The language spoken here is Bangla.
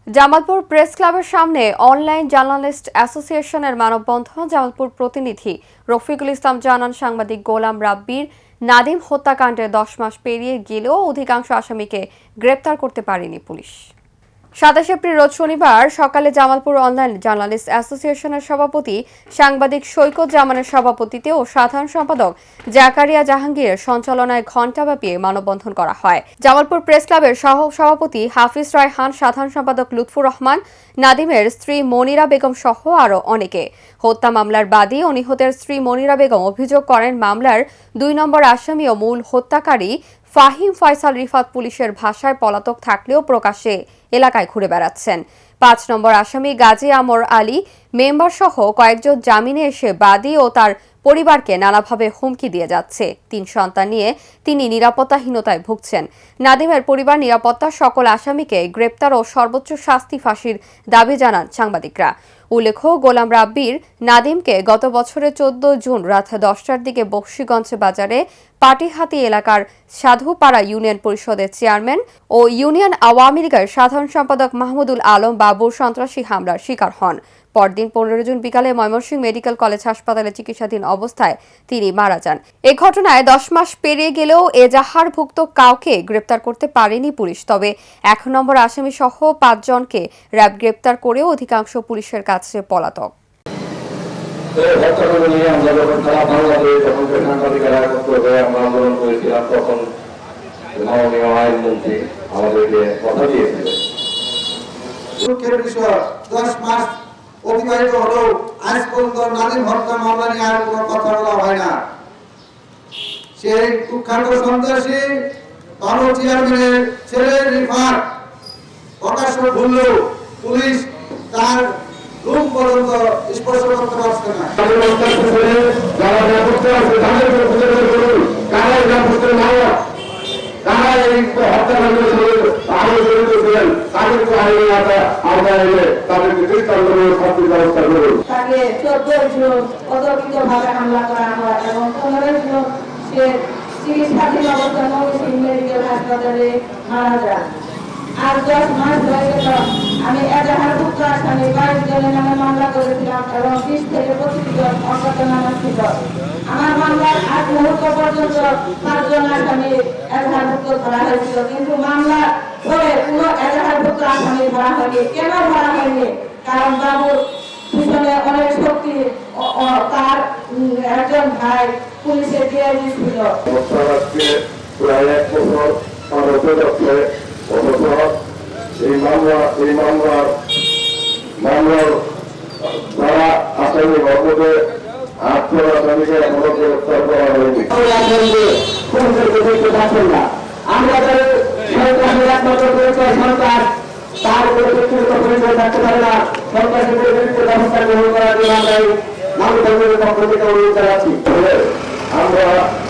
জামালপুর প্রেস ক্লাবের সামনে অনলাইন জার্নালিস্ট অ্যাসোসিয়েশনের মানববন্ধন। জামালপুর প্রতিনিধি রফিকুল ইসলাম জানান, সাংবাদিক গোলাম রাব্বির নাদিম হত্যাকাণ্ডে 10 মাস পেরিয়ে গেলেও অধিকাংশ আসামিকে গ্রেপ্তার করতে পারেনি পুলিশ। 27 এপ্রিল রোজ শনিবার সকালে জামালপুর অনলাইন জার্নালিস্ট অ্যাসোসিয়েশনের সভাপতি সাংবাদিক সৈকত জামানের সভাপতিত্বে ও সাধারণ সম্পাদক জাকারিয়া জাহাঙ্গীরের সঞ্চালনায় ঘণ্টাব্যাপী মানববন্ধন করা হয়। জামালপুর প্রেস ক্লাবের সহ সভাপতি হাফিজ রায়হান, সাধারণ সম্পাদক লুৎফুর রহমান, নাদিমের স্ত্রী মনিরা বেগম সহ আরও অনেকে। হত্যা মামলার বাদী ও নিহতের স্ত্রী মনিরা বেগম অভিযোগ করেন, মামলার 2 নম্বর আসামি ও মূল হত্যাকারী ফাহিম ফয়সাল রিফাত পুলিশের ভাষায় পলাতক থাকলেও প্রকাশ্যে এলাকায় ঘুরে বেড়াচ্ছেন। 5 নম্বর আসামি গাজী আমর আলী মেম্বার সহ কয়েকজন জামিনে এসে বাদী ও তার পরিবারকে নানাভাবে হুমকি দিয়ে যাচ্ছে। 3 সন্তান নিয়ে তিনি নিরাপত্তাহীনতায় ভুগছেন। নাদিমের পরিবার নিরাপত্তা সকল আসামিকে গ্রেপ্তার ও সর্বোচ্চ শাস্তি ফাঁসির দাবি জানান সাংবাদিকরা। উল্লেখ্য, গোলাম রাব্বির নাদিমকে গত বছরের 14 জুন রাত 10টার দিকে বকশীগঞ্জ বাজারে পাটিহাতি এলাকার সাধুপাড়া ইউনিয়ন পরিষদের চেয়ারম্যান ও ইউনিয়ন আওয়ামী লীগের সাধারণ সম্পাদক মাহমুদুল আলম বাবুর সন্ত্রাসী হামলার শিকার হন। পরদিন 15 জুন বিকালে ময়মনসিংহ মেডিকেল কলেজ হাসপাতালে চিকিৎসাধীন অবস্থায় তিনি মারা যান। এই ঘটনায় 10 মাস পেরিয়ে গেলেও এজাহারভুক্ত কাউকে গ্রেপ্তার করতে পারেনি পুলিশ। তবে 1 নম্বর আসামি সহ 5 জনকে র্যাব গ্রেপ্তার করেও অধিকাংশ পুলিশের কাছে পলাতক। অতিবাহিত হলেও আজ পর্যন্ত নাদিম হত্যা মামলা নিয়ে আর কোনো কথা বলা হয় না। সেই কুখ্যাত সন্ত্রাসী তারও চেয়ারম্যানের ছেলে রিফাত প্রকাশ্য ভুললেও পুলিশ তার রূপ পর্যন্ত স্পর্শ করতে পারছে না। তাকে 14 জুন অতর্কিতভাবে হামলা করা হয় এবং 15 জুন সে চিকিৎসাধীন অবস্থায় ময়মনসিংহ মেডিকেল হাসপাতালে মারা যান। আর 10 মাস হয়ে গেল আমি এজাহারভুক্ত আসামি 22 জনের নামে মামলা করেছিলাম এবং 20 থেকে 25 জন অজ্ঞাতনামা ছিল। আমার মামলার আজ মুহূর্ত পর্যন্ত 5 জন আসামি এজাহারভুক্ত করা হয়েছিল, কিন্তু মামলা করে কোনো এজাহারভুক্ত আসামি ধরা হয়নি। কেন ধরা হয়নি? কারণ বাবুর পিছনে অনেক শক্তি, তার একজন ভাই পুলিশে দিয়ে দিয়েছিল। এই মামলার যারা আসামি বর্গতে 8 জন আসামিকে এখনো গ্রেপ্তার করা হয়নি। আমরা তার ব্যক্তিগত পরিচয় থাকতে পারে না। সরকারের বিরুদ্ধে ব্যবস্থা গ্রহণ করার জন্য আমরা এই মানব পক্ষ থেকে অনুরোধ জানাচ্ছি। আমরা